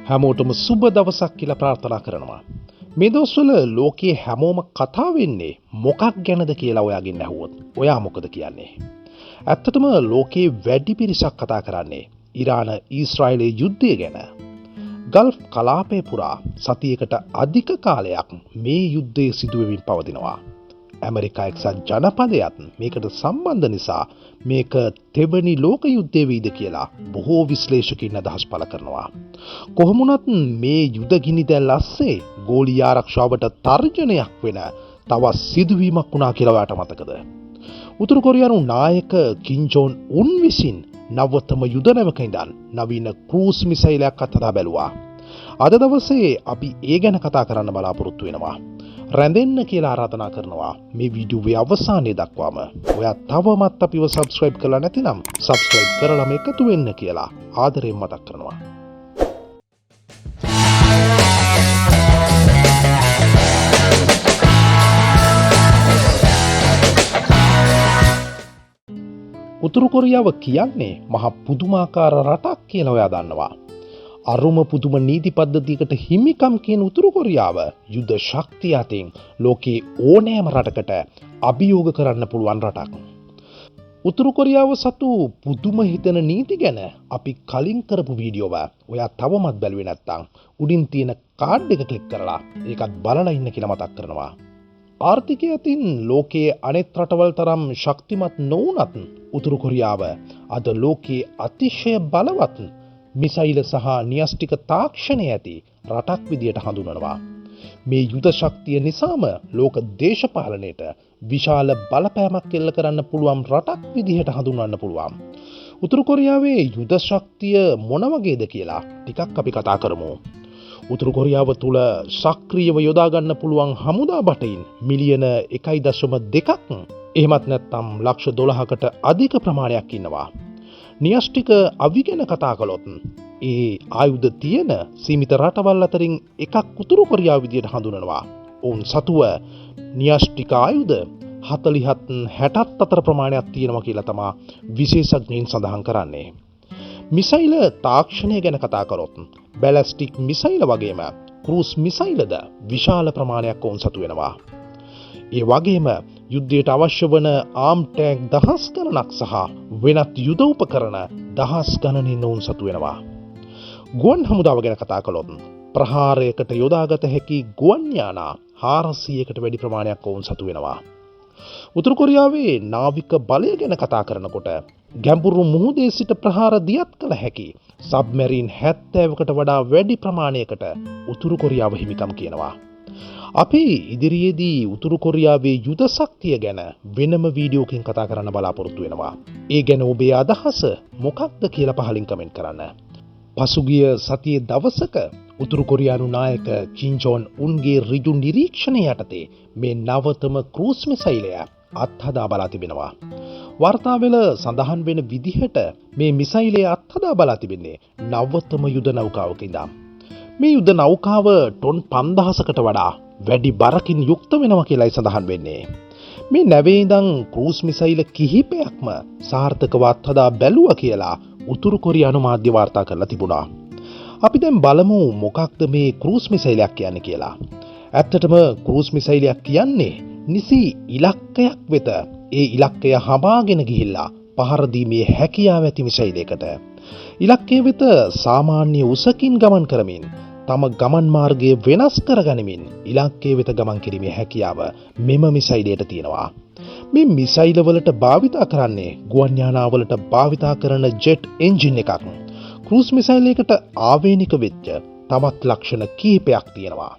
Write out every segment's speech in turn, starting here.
හැමෝටම සුබ දවසක් කියලා ප්‍රාර්ථනා කරනවා. මේ දවස්වල ලෝකයේ හැමෝම කතා වෙන්නේ මොකක් ගැනද කියලා ඔයාගෙන් ඇහුවොත් ඔයා මොකද කියන්නේ? ඇත්තටම ලෝකයේ වැඩි පිරිසක් කතා කරන්නේ ඉරාන ඊශ්‍රායලයේ යුද්ධය ගැන. ගල්ෆ් කලාපය පුරා සතියකට අධික කාලයක් මේ යුද්ධය සිදු වෙමින් පවතිනවා. ඇමරිකා එක්සත් ජනපදයත් මේකට සම්බන්ධ නිසා මේක තෙවැනි ලෝක යුද්ධය වෙයිද කියලා බොහෝ විශ්ලේෂකයින් අදහස් පළ කරනවා. කොහොම වුණත් මේ යුද ගිනිදැල් අස්සේ ගෝලීය ආරක්ෂාවට තර්ජනයක් වෙන තවත් සිදුවීමක් වුණා කියලා ඔයාට මතකද? උතුරු කොරියානු නායක කිම් ජොන් උන් විසින් නවතම යුද නැවක ඉඳන් නවීන ක්‍රූස් මිසයිලයක් අත්හදා බැලුවා. අද දවසේ අපි ඒ ගැන කතා කරන්න බලාපොරොත්තු වෙනවා. රැඳෙන්න කියලා ආරාධනා කරනවා මේ වීඩියෝවේ අවසානයේ දක්වාම. ඔයා තවමත් අපිව subscribe කරලා නැතිනම් subscribe කරලා මේකතු වෙන්න කියලා ආදරයෙන් මතක් කරනවා. උතුරු කොරියාව කියන්නේ මහා පුදුමාකාර රටක් කියලා ඔයා දන්නවා. අරුම පුදුම නීති පද්ධතියකට හිමිකම් කියන උතුරු කොරියාව යුද ශක්තිය අතින් ලෝකයේ ඕනෑම රටකට අභියෝග කරන්න පුළුවන් රටක්. උතුරු කොරියාව සතු පුදුම හිතන නීති ගැන අපි කලින් කරපු වීඩියෝව ඔයා තවමත් බැලුවේ නැත්නම් උඩින් තියෙන කාඩ් එක ක්ලික් කරලා ඒකත් බලලා ඉන්න කියලා මතක් කරනවා. ආර්ථිකය අතින් ලෝකයේ අනෙක් රටවල් තරම් ශක්තිමත් නොවුනත් උතුරු කොරියාව අද ලෝකයේ අතිශය බලවත් මිසයිල සහ න්‍යෂ්ටික තාක්ෂණය ඇති රටක් විදියට හඳුන්වනවා. මේ යුද ශක්තිය නිසාම ලෝක දේශපාලනයට විශාල බලපෑමක් එල්ල කරන්න පුළුවන් රටක් විදිහට හඳුන්වන්න පුළුවන්. උතුරු කොරියාවේ යුද ශක්තිය මොන වගේද කියලා ටිකක් අපි කතා කරමු. උතුරු කොරියාව තුල සක්‍රියව යොදා ගන්න පුළුවන් හමුදා බටයින් මිලියන 1.2ක් එහෙමත් නැත්නම් ලක්ෂ 12කට අධික ප්‍රමාණයක් ඉන්නවා. න්‍යෂ්ටික අවි ගැන කතා කළොත් ඒ ආයුධ තියෙන සීමිත රටවල් අතරින් එකක් උතුරු කොරියාව විදියට හඳුනනවා. ඔවුන් සතුව න්‍යෂ්ටික ආයුධ 47 60ත් අතර ප්‍රමාණයක් තියෙනවා කියලා තමයි විශේෂඥයින් සඳහන් කරන්නේ. මිසයිල තාක්ෂණය ගැන කතා කරොත් බැලස්ටික් මිසයිල වගේම ක්‍රූස් මිසයිලද විශාල ප්‍රමාණයක් ඔවුන් සතු වෙනවා. ඒ වගේම යුද්ධයට අවශ්‍ය වන ආම් ටැංක් දහස් ගණනක් සහ වෙනත් යුද උපකරණ දහස් ගණනින් ඔවුන් සතු වෙනවා. ගුවන් හමුදාව ගැන කතා කළොත් ප්‍රහාරයකට යොදාගත හැකි ගුවන් යානා 400කට වැඩි ප්‍රමාණයක් ඔවුන් සතු වෙනවා. උතුරු කොරියාවේ නාවික බලය ගැන කතා කරනකොට ගැඹුරු මුහුදේ සිට ප්‍රහාර දියත් කළ හැකි සබ්මැරින් 70කට වඩා වැඩි ප්‍රමාණයකට උතුරු කොරියාව හිමිකම් කියනවා. අපි ඉදිරියේදී උතුරු කොරියාවේ යුද ශක්තිය ගැන වෙනම වීඩියෝකින් කතා කරන්න බලාපොරොත්තු වෙනවා. ඒ ගැන ඔබේ අදහස මොකක්ද කියලා පහලින් කමෙන්ට් කරන්න. පසුගිය සතියේ දවසක උතුරු කොරියානු නායක කිම් ජොන් උන්ගේ ඍජු නිරීක්ෂණය යටතේ මේ නවතම ක්‍රූස් මිසයිලය අත්හදා බලා තිබෙනවා. වාර්තාවල සඳහන් වෙන විදිහට මේ මිසයිලය අත්හදා බලා තිබෙන්නේ නවතම යුද නෞකාවක ඉඳන්. මේ යුද නෞකාව ටොන් 5000කට වඩා වැඩි බරකින් යුක්ත වෙනවා කියලායි සඳහන් වෙන්නේ. මේ නැවේ ඉඳන් ක්‍රූස් මිසයිල කිහිපයක්ම සාර්ථකව අත්හදා බැලුවා කියලා උතුරු කොරියානු මාධ්‍ය වාර්තා කරලා තිබුණා. අපි දැන් බලමු මොකක්ද මේ ක්‍රූස් මිසයිලයක් කියන්නේ කියලා. ඇත්තටම ක්‍රූස් මිසයිලයක් කියන්නේ නිසි ඉලක්කයක් වෙත ඒ ඉලක්කය හඹාගෙන ගිහිල්ලා පහර දීමේ හැකියාව ඇති මිසයිලයකට. ඉලක්කය වෙත සාමාන්‍ය උසකින් ගමන් කරමින් තම ගමන් මාර්ගය වෙනස් කරගනිමින් ඉලක්කය වෙත ගමන් කිරීමේ හැකියාව මෙම මිසයිලයට තියෙනවා. මේ මිසයිල වලට භාවිතා කරන්නේ ගුවන් යානාවලට භාවිතා කරන ජෙට් එන්ජින් එකක්. ක්‍රූස් මිසයිලයකට ආවේනික වෙච්ච තවත් ලක්ෂණ කිහිපයක් තියෙනවා.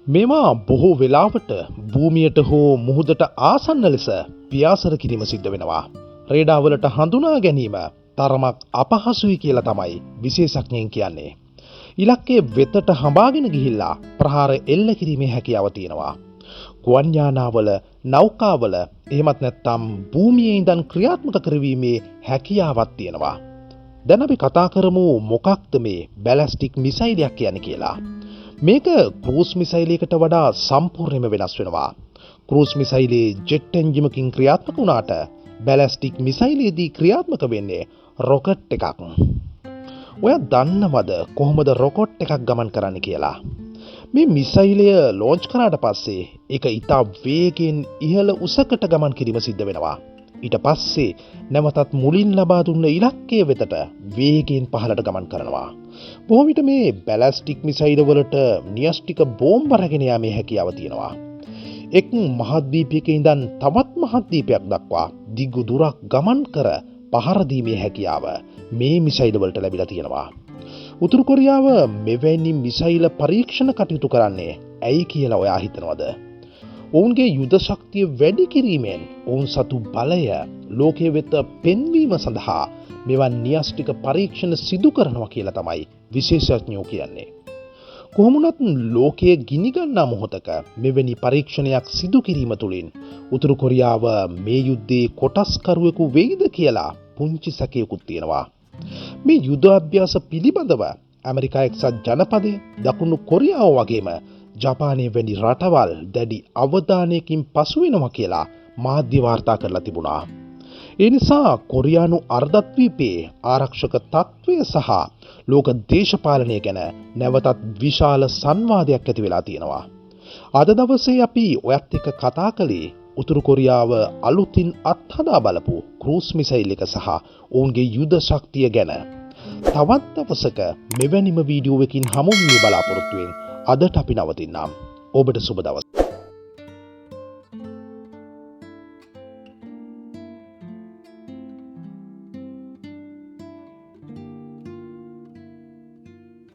මේවා බොහෝ වෙලාවට භූමියට හෝ මුහුදට ආසන්න ලෙස පියාසර කිරීම සිද්ධ වෙනවා. රේඩාර් වලට හඳුනා ගැනීම තරමක් අපහසුයි කියලා තමයි විශේෂඥයින් කියන්නේ. ඉලක්කයේ වෙතට හඹාගෙන ගිහිල්ලා ප්‍රහාර එල්ල කිරීමේ හැකියාව තියෙනවා. ගුවන් යානාවල, නෞකාවල එහෙමත් නැත්නම් භූමියේ ඉඳන් ක්‍රියාත්මක කරවීමේ හැකියාවක් තියෙනවා. දැන් අපි කතා කරමු මොකක්ද මේ බැලස්ටික් මිසයිලයක් කියන්නේ කියලා. මේක ක්‍රූස් මිසයිලයකට වඩා සම්පූර්ණයෙන්ම වෙනස් වෙනවා. ක්‍රූස් මිසයිලේ ජෙට් එන්ජිමකින් ක්‍රියාත්මක වුණාට බැලස්ටික් මිසයිලයේදී ක්‍රියාත්මක වෙන්නේ රොකට් එකක්. ඔයා දන්නවද කොහොමද රොකට් එකක් ගමන් කරන්න කියලා? මේ මිසයිලය ලෝන්ච් කරාට පස්සේ ඒක ඉතා වේගෙන් ඉහළ උසකට ගමන් කිරීම සිද්ධ වෙනවා. ඊට පස්සේ නැවතත් මුලින් ලබා දුන්න ඉලක්කය වෙතට වේගයෙන් පහළට ගමන් කරනවා. බොහෝ විට මේ බැලස්ටික් මිසයිල් වලට න්‍යෂ්ටික බෝම්බ රැගෙන යාමේ හැකියාව තියෙනවා. එක් මහද්වීපයක ඉඳන් තවත් මහද්වීපයක් දක්වා දිගු දුරක් ගමන් කර පහර දීමේ හැකියාව මේ මිසයිල් වලට ලැබිලා තියෙනවා. උතුරු කොරියාව මෙවැනි මිසයිල් පරීක්ෂණ කටයුතු කරන්නේ ඇයි කියලා ඔයා හිතනවද? ඔවුන්ගේ යුද ශක්තිය වැඩි කිරීමෙන් ඔවුන් සතු බලය ලෝකයේ වෙත පෙන්වීම සඳහා මෙවන් න්‍යෂ්ටික පරීක්ෂණ සිදු කරනවා කියලා තමයි විශේෂඥයෝ කියන්නේ. කොහොමුණත් ලෝකයේ ගිනිගන්නා මොහොතක මෙවැනි පරීක්ෂණයක් සිදු කිරීම තුළින් උතුරු කොරියාව මේ යුද්ධයේ කොටස්කරුවෙකු වෙයිද කියලා පුංචි සැකයකුත් තියෙනවා. මේ යුද අභ්‍යාස පිළිබඳව ඇමරිකා එක්සත් ජනපදය, දකුණු කොරියාව වගේම ජපානයේ වැනි රටවල් දැඩි අවධානයකින් පසු වෙනවා කියලා මාධ්‍ය වාර්තා කරලා තිබුණා. ඒ නිසා කොරියානු අර්ධද්වීපයේ ආරක්ෂක තත්ත්වය සහ ලෝක දේශපාලනය ගැන නැවතත් විශාල සංවාදයක් ඇති වෙලා තියෙනවා. අද දවසේ අපි ඔයත් එක්ක කතා කළේ උතුරු කොරියාව අලුතින් අත්හදා බලපු ක්‍රූස් මිසයිල් එක සහ ඔවුන්ගේ යුද ශක්තිය ගැන. තවත් දවසක මෙවැනිම වීඩියෝ එකකින් හමු වීමේ බලාපොරොත්තුවෙන් අදට අපි නවතින්නම්. ඔබට සුබ දවසක්.